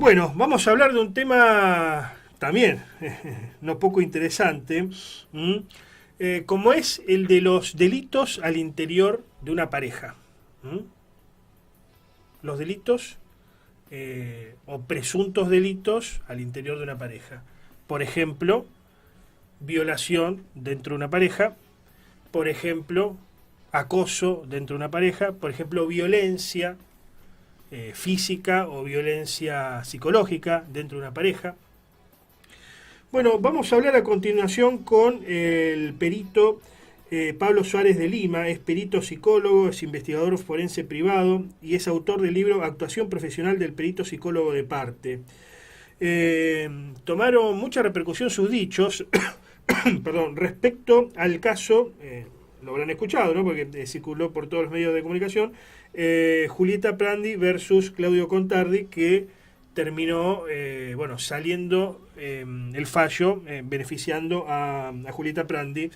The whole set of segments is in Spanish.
Bueno, vamos a hablar de un tema también no poco interesante, como es el de los delitos al interior de una pareja. ¿M? Los delitos o presuntos delitos al interior de una pareja. Por ejemplo, violación dentro de una pareja, por ejemplo, acoso dentro de una pareja, por ejemplo, violencia física o violencia psicológica dentro de una pareja. Bueno, vamos a hablar a continuación con el perito Pablo Suárez de Lima. Es perito psicólogo, es investigador forense privado y es autor del libro Actuación profesional del perito psicólogo de parte. Tomaron mucha repercusión sus dichos perdón, respecto al caso, lo habrán escuchado, ¿no? Porque circuló por todos los medios de comunicación, Julieta Prandi versus Claudio Contardi, que terminó saliendo el fallo beneficiando a Julieta Prandi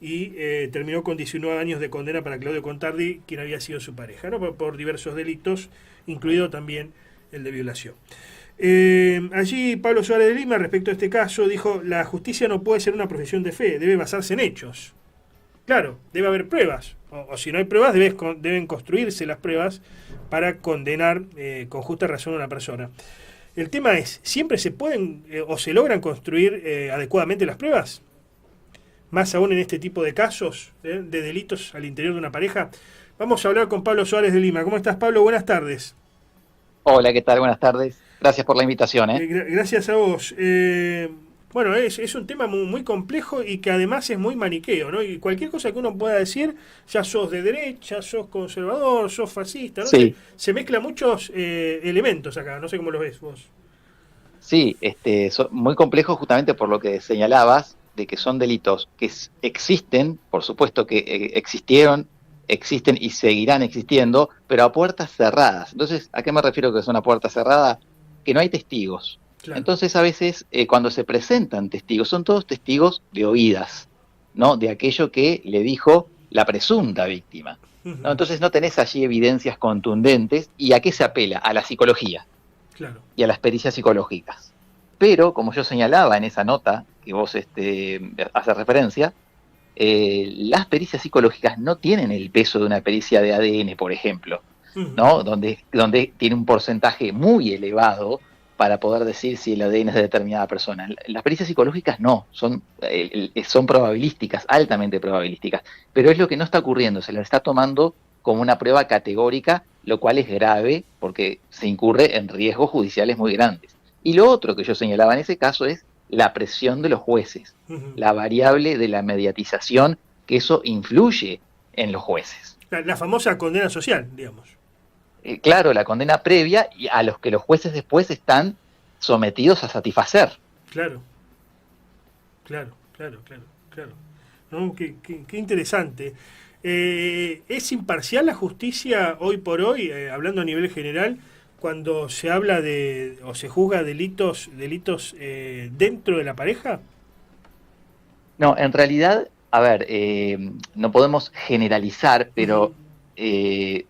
y terminó con 19 años de condena para Claudio Contardi, quien había sido su pareja, ¿no? Por diversos delitos, incluido también el de violación. Allí Pablo Suárez de Lima, respecto a este caso, dijo: la justicia no puede ser una profesión de fe, debe basarse en hechos. Claro, debe haber pruebas, o si no hay pruebas, deben construirse las pruebas para condenar con justa razón a una persona. El tema es, ¿siempre se pueden o se logran construir adecuadamente las pruebas? Más aún en este tipo de casos de delitos al interior de una pareja. Vamos a hablar con Pablo Suárez de Lima. ¿Cómo estás, Pablo? Buenas tardes. Hola, ¿qué tal? Buenas tardes. Gracias por la invitación, ¿eh? Gracias a vos. Bueno, es un tema muy complejo y que además es muy maniqueo, ¿no? Y cualquier cosa que uno pueda decir, ya sos de derecha, sos conservador, sos fascista, ¿no? Sí, Se mezclan muchos elementos acá, no sé cómo lo ves vos. sí, son muy complejos justamente por lo que señalabas, de que son delitos que existen, por supuesto que existieron, existen y seguirán existiendo, pero a puertas cerradas. Entonces, ¿a qué me refiero que son a puerta cerrada? Que no hay testigos. Claro. Entonces, a veces, cuando se presentan testigos, son todos testigos de oídas, ¿no? De aquello que le dijo la presunta víctima, ¿no? Ujú. Entonces, no tenés allí evidencias contundentes. ¿Y a qué se apela? A la psicología Claro. y a las pericias psicológicas. Pero, como yo señalaba en esa nota que vos haces referencia, las pericias psicológicas no tienen el peso de una pericia de ADN, por ejemplo, Ujú. ¿no? Donde tiene un porcentaje muy elevado para poder decir si el ADN es de determinada persona. Las pericias psicológicas no, son probabilísticas, altamente probabilísticas, pero es lo que no está ocurriendo, se la está tomando como una prueba categórica, lo cual es grave porque se incurre en riesgos judiciales muy grandes. Y lo otro que yo señalaba en ese caso es la presión de los jueces, Ujú. la variable de la mediatización, que eso influye en los jueces. La famosa condena social, digamos. Claro, la condena previa y a los que los jueces después están sometidos a satisfacer. Claro, claro, claro, claro, claro. ¿No? Qué interesante. ¿Es imparcial la justicia hoy por hoy, hablando a nivel general, cuando se habla de o se juzga delitos dentro de la pareja? No, en realidad, a ver, no podemos generalizar, Ujú, pero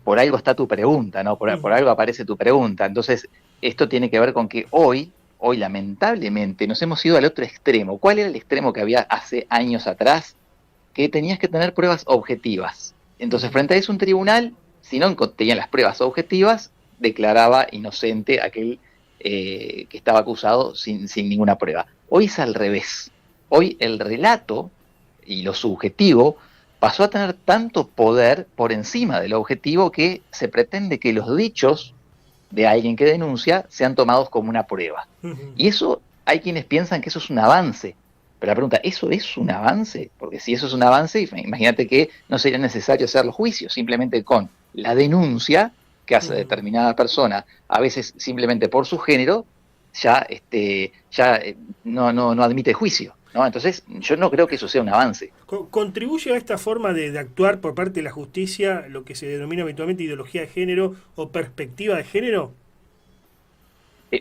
por algo está tu pregunta, ¿no? Por ujú, algo aparece tu pregunta. Entonces, esto tiene que ver con que hoy lamentablemente nos hemos ido al otro extremo. ¿Cuál era el extremo que había hace años atrás? Que tenías que tener pruebas objetivas. Entonces, ujú. frente a eso, un tribunal, si no tenían las pruebas objetivas, declaraba inocente a aquel que estaba acusado sin ninguna prueba. Hoy es al revés. Hoy el relato y lo subjetivo pasó a tener tanto poder por encima del objetivo que se pretende que los dichos de alguien que denuncia sean tomados como una prueba. Ujú. Y eso hay quienes piensan que eso es un avance. Pero la pregunta, ¿eso es un avance? Porque si eso es un avance, imagínate que no sería necesario hacer los juicios, simplemente con la denuncia que hace Ujú. determinada persona, a veces simplemente por su género, ya no admite juicio, ¿no? Entonces, yo no creo que eso sea un avance. ¿Contribuye a esta forma de actuar por parte de la justicia lo que se denomina habitualmente ideología de género o perspectiva de género?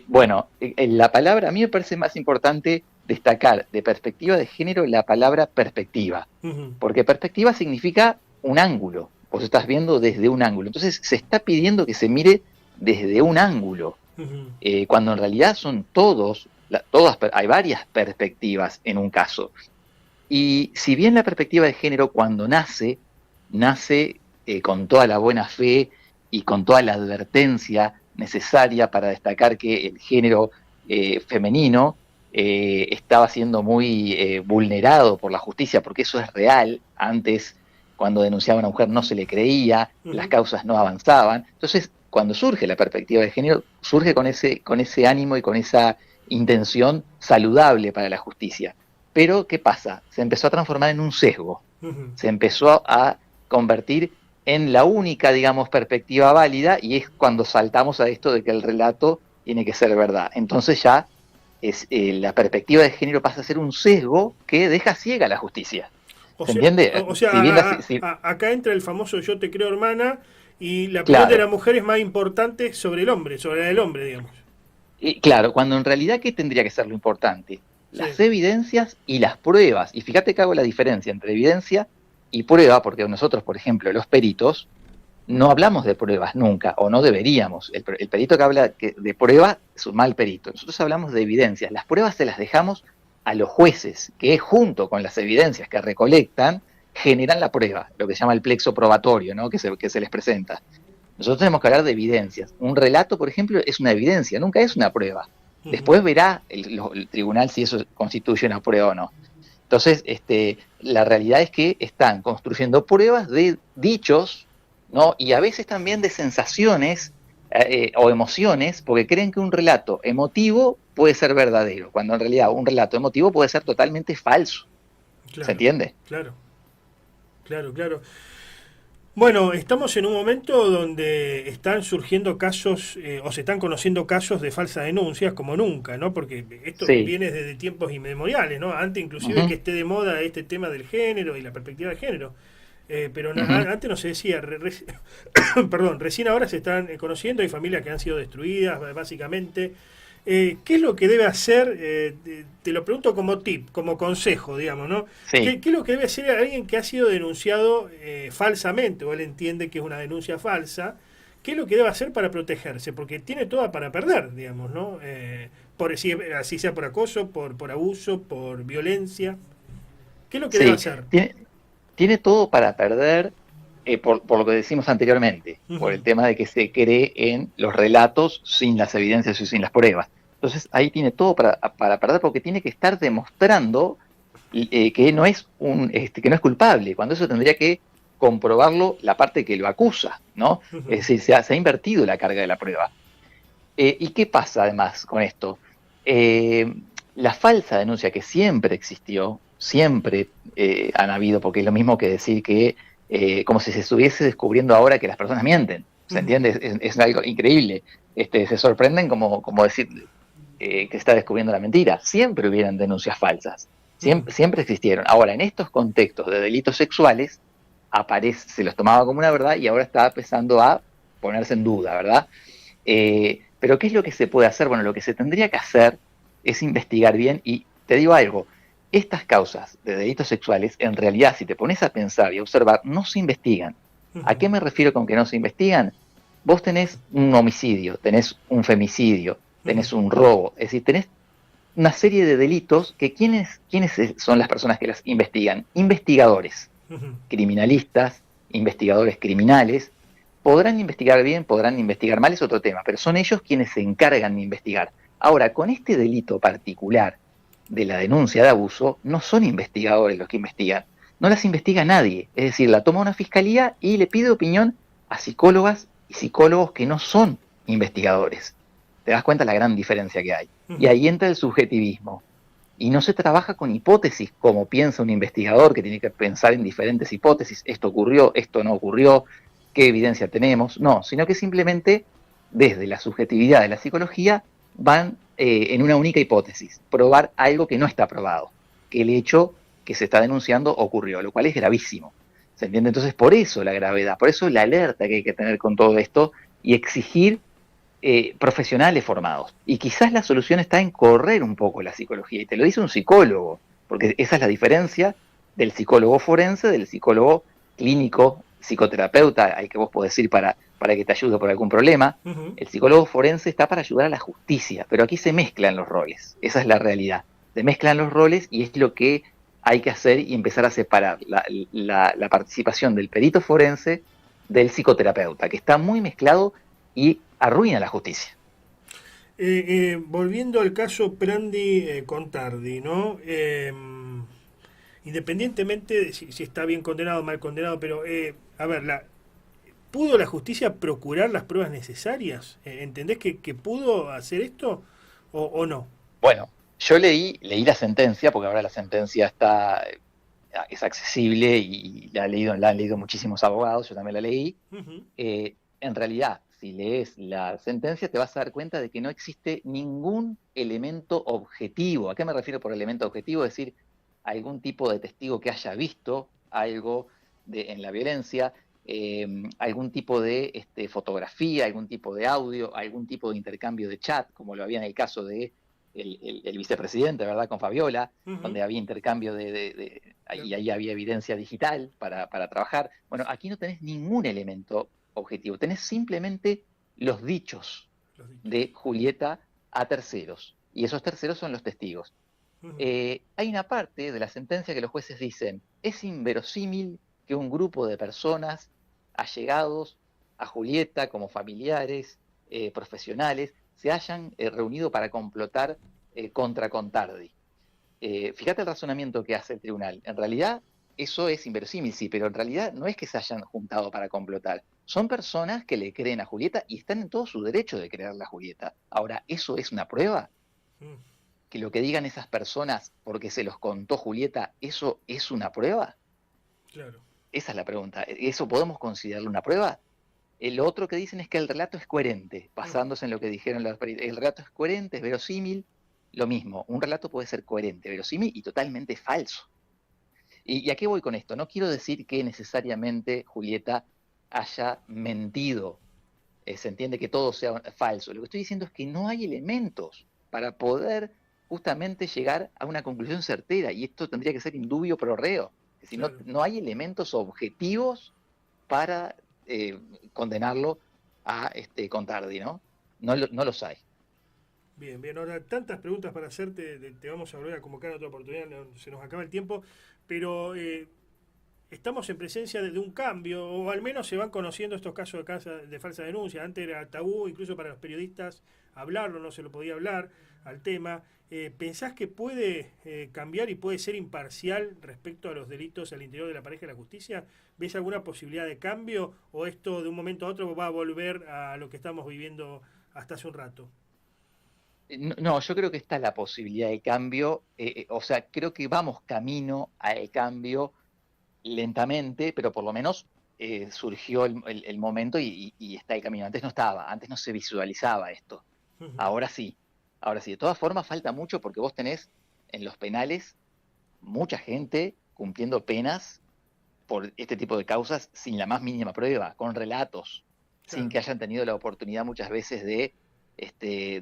Bueno, la palabra, a mí me parece más importante destacar de perspectiva de género la palabra perspectiva, Ujú. porque perspectiva significa un ángulo, vos estás viendo desde un ángulo, entonces se está pidiendo que se mire desde un ángulo, Ujú. cuando en realidad son hay varias perspectivas en un caso. Y si bien la perspectiva de género cuando nace con toda la buena fe y con toda la advertencia necesaria para destacar que el género femenino estaba siendo muy vulnerado por la justicia, porque eso es real. Antes, cuando denunciaba a una mujer no se le creía, las Ujú. causas no avanzaban. Entonces, cuando surge la perspectiva de género, surge con ese ánimo y con esa intención saludable para la justicia. Pero, ¿qué pasa? Se empezó a transformar en un sesgo, Ujú. se empezó a convertir en la única, digamos, perspectiva válida, y es cuando saltamos a esto de que el relato tiene que ser verdad. Entonces ya la perspectiva de género pasa a ser un sesgo que deja ciega a la justicia. O ¿Se sea, entiende? Si bien acá entra el famoso yo te creo hermana y la opinión de la claro, mujer es más importante sobre el hombre, sobre el hombre, digamos. claro, cuando en realidad, ¿qué tendría que ser lo importante? Sí. Las evidencias y las pruebas. Y fíjate que hago la diferencia entre evidencia y prueba, porque nosotros, por ejemplo, los peritos, no hablamos de pruebas nunca, o no deberíamos. El perito que habla de prueba es un mal perito. Nosotros hablamos de evidencias. Las pruebas se las dejamos a los jueces, que junto con las evidencias que recolectan, generan la prueba, lo que se llama el plexo probatorio, ¿no? que se les presenta. Nosotros tenemos que hablar de evidencias. Un relato, por ejemplo, es una evidencia, nunca es una prueba. Ujú. Después verá el tribunal si eso constituye una prueba o no. Entonces, la realidad es que están construyendo pruebas de dichos, ¿no? Y a veces también de sensaciones o emociones, porque creen que un relato emotivo puede ser verdadero, cuando en realidad un relato emotivo puede ser totalmente falso. ¿Se Claro, entiende? claro, claro, claro. Bueno, estamos en un momento donde están surgiendo casos o se están conociendo casos de falsas denuncias como nunca, ¿no? Porque esto Sí. viene desde tiempos inmemoriales, ¿no? Antes inclusive que Ujú, esté de moda este tema del género y la perspectiva de género. Pero ujú. antes no se decía, perdón, recién ahora se están conociendo, hay familias que han sido destruidas, básicamente. ¿Qué es lo que debe hacer? Te lo pregunto como tip, como consejo, digamos, ¿no? Sí. ¿Qué es lo que debe hacer alguien que ha sido denunciado falsamente, o él entiende que es una denuncia falsa? ¿Qué es lo que debe hacer para protegerse? Porque tiene toda para perder, digamos, ¿no? Así sea por acoso, por abuso, por violencia. ¿Qué es lo que debe Sí. hacer? Tiene todo para perder por lo que decimos anteriormente, por el Ujú. tema de que se cree en los relatos sin las evidencias y sin las pruebas. Entonces ahí tiene todo para perder porque tiene que estar demostrando que no es culpable, cuando eso tendría que comprobarlo la parte que lo acusa, ¿no? Ujú. Es decir, se ha invertido la carga de la prueba. ¿Y qué pasa además con esto? Eh, la falsa denuncia que siempre existió, siempre han habido, porque es lo mismo que decir que como si se estuviese descubriendo ahora que las personas mienten, ¿se Ujú. entiende? Es algo increíble. Se sorprenden como decir que se está descubriendo la mentira. Siempre hubieran denuncias falsas, Ujú. siempre existieron. Ahora, en estos contextos de delitos sexuales, se los tomaba como una verdad y ahora está empezando a ponerse en duda, ¿verdad? Pero ¿qué es lo que se puede hacer? Bueno, lo que se tendría que hacer es investigar bien y te digo algo, estas causas de delitos sexuales, en realidad, si te pones a pensar y a observar, no se investigan. ¿A Ujú. qué me refiero con que no se investigan? Vos tenés un homicidio, tenés un femicidio, Ujú. tenés un robo, es decir, tenés una serie de delitos que ¿quiénes son las personas que las investigan? Investigadores, Ujú. criminalistas, investigadores criminales. Podrán investigar bien, podrán investigar mal, es otro tema, pero son ellos quienes se encargan de investigar. Ahora, con este delito particular de la denuncia de abuso, no son investigadores los que investigan, no las investiga nadie, es decir, la toma una fiscalía y le pide opinión a psicólogas y psicólogos que no son investigadores. Te das cuenta la gran diferencia que hay. Y Ujú. ahí entra el subjetivismo. Y no se trabaja con hipótesis como piensa un investigador que tiene que pensar en diferentes hipótesis. Esto ocurrió, esto no ocurrió, qué evidencia tenemos. No, sino que simplemente desde la subjetividad de la psicología van en una única hipótesis, probar algo que no está probado, que el hecho que se está denunciando ocurrió, lo cual es gravísimo. ¿Se entiende? Entonces, por eso la gravedad, por eso la alerta que hay que tener con todo esto y exigir profesionales formados. Y quizás la solución está en correr un poco la psicología, y te lo dice un psicólogo, porque esa es la diferencia del psicólogo forense, del psicólogo clínico psicoterapeuta al que vos podés ir para que te ayude por algún problema. Ujú. El psicólogo forense está para ayudar a la justicia, pero aquí se mezclan los roles, esa es la realidad. Se mezclan los roles y es lo que hay que hacer y empezar a separar la participación del perito forense del psicoterapeuta, que está muy mezclado y arruina la justicia. Volviendo al caso Prandi Contardi, ¿no? Independientemente de si está bien condenado o mal condenado, pero a ver, ¿pudo la justicia procurar las pruebas necesarias? ¿Entendés que pudo hacer esto o no? Bueno, yo leí la sentencia, porque ahora la sentencia es accesible y la han leído muchísimos abogados, yo también la leí. Ujú. En realidad, si lees la sentencia, te vas a dar cuenta de que no existe ningún elemento objetivo. ¿A qué me refiero por elemento objetivo? Es decir, algún tipo de testigo que haya visto algo en la violencia, algún tipo de fotografía, algún tipo de audio, algún tipo de intercambio de chat, como lo había en el caso de el vicepresidente, ¿verdad? Con Fabiola, Ujú. donde había intercambio y ahí había evidencia digital para trabajar. Bueno, aquí no tenés ningún elemento objetivo, tenés simplemente los dichos Los dichos. de Julieta a terceros, y esos terceros son los testigos. Ujú. Hay una parte de la sentencia que los jueces dicen, es inverosímil que un grupo de personas allegados a Julieta como familiares, profesionales, se hayan reunido para complotar contra Contardi. Fíjate el razonamiento que hace el tribunal. En realidad, eso es inverosímil, sí, pero en realidad no es que se hayan juntado para complotar. Son personas que le creen a Julieta y están en todo su derecho de creerle a Julieta. Ahora, ¿eso es una prueba? Mm. Que lo que digan esas personas porque se los contó Julieta, ¿eso es una prueba? Claro. Esa es la pregunta. ¿Eso podemos considerarlo una prueba? Lo otro que dicen es que el relato es coherente, Ujú. basándose en lo que dijeron los peritos. El relato es coherente, es verosímil, lo mismo. Un relato puede ser coherente, verosímil y totalmente falso. ¿Y a qué voy con esto? No quiero decir que necesariamente Julieta haya mentido. Se entiende que todo sea falso. Lo que estoy diciendo es que no hay elementos para poder justamente llegar a una conclusión certera, y esto tendría que ser indubio pro reo. Es decir, no, Claro. no hay elementos objetivos para eh, condenarlo a Contardi, ¿no? No los hay. Bien, bien. Ahora, tantas preguntas para hacerte. Te vamos a volver a convocar en otra oportunidad. Se nos acaba el tiempo. Pero estamos en presencia de un cambio, o al menos se van conociendo estos casos de falsa denuncia. Antes era tabú, incluso para los periodistas, hablarlo, no se lo podía hablar al tema. ¿Pensás que puede cambiar y puede ser imparcial respecto a los delitos al interior de la pareja de la justicia? ¿Ves alguna posibilidad de cambio o esto de un momento a otro va a volver a lo que estamos viviendo hasta hace un rato? No, no, yo creo que está la posibilidad de cambio, o sea, creo que vamos camino al cambio lentamente, pero por lo menos surgió el momento y está el camino. Antes no estaba, antes no se visualizaba esto. Ujú. Ahora sí, ahora sí. De todas formas, falta mucho porque vos tenés en los penales mucha gente cumpliendo penas por este tipo de causas sin la más mínima prueba, con relatos, sin Claro. que hayan tenido la oportunidad muchas veces de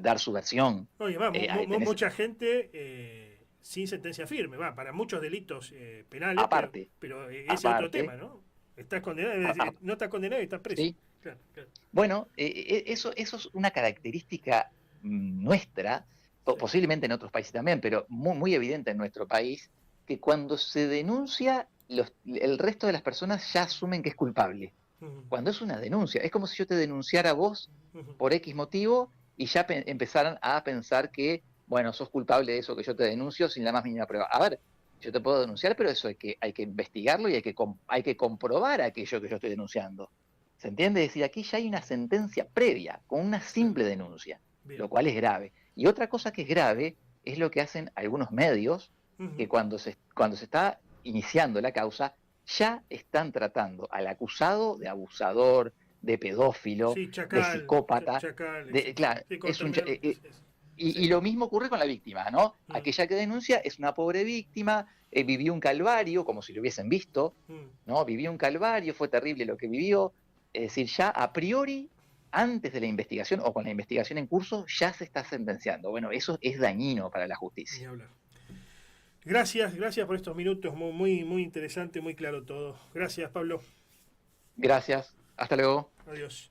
dar su versión. No, y va, Tenés mucha gente sin sentencia firme, va, para muchos delitos penales, aparte, pero ese es otro tema, aparte, ¿no? Estás condenado, a- no estás condenado y estás preso. ¿sí? Claro, claro. Bueno, eso es una característica nuestra, Sí. posiblemente en otros países también, pero muy evidente en nuestro país, que cuando se denuncia, el resto de las personas ya asumen que es culpable. Ujú, Cuando es una denuncia, es como si yo te denunciara a vos ujú. por X motivo y ya empezaran a pensar que, bueno, sos culpable de eso que yo te denuncio sin la más mínima prueba. A ver, yo te puedo denunciar, pero eso hay que investigarlo y hay que comprobar aquello que yo estoy denunciando. ¿Se entiende? Es decir, aquí ya hay una sentencia previa con una Claro. simple denuncia, Bien. lo cual es grave. Y otra cosa que es grave es lo que hacen algunos medios que Ujú. cuando se está iniciando la causa ya están tratando al acusado de abusador, de pedófilo, Sí, de chacal, psicópata, chacal, sí, sí. claro, Sí, con términos, y sí. lo mismo ocurre con la víctima, ¿no? Mm, Aquella que denuncia es una pobre víctima, vivió un calvario, como si lo hubiesen visto, mm. ¿no? Vivió un calvario, fue terrible lo que vivió. Es decir, ya a priori, antes de la investigación o con la investigación en curso, ya se está sentenciando. Bueno, eso es dañino para la Ni justicia. hablar. Gracias, gracias por estos minutos, muy, muy, muy interesante, muy claro todo. Gracias, Pablo. Gracias, hasta luego. Adiós.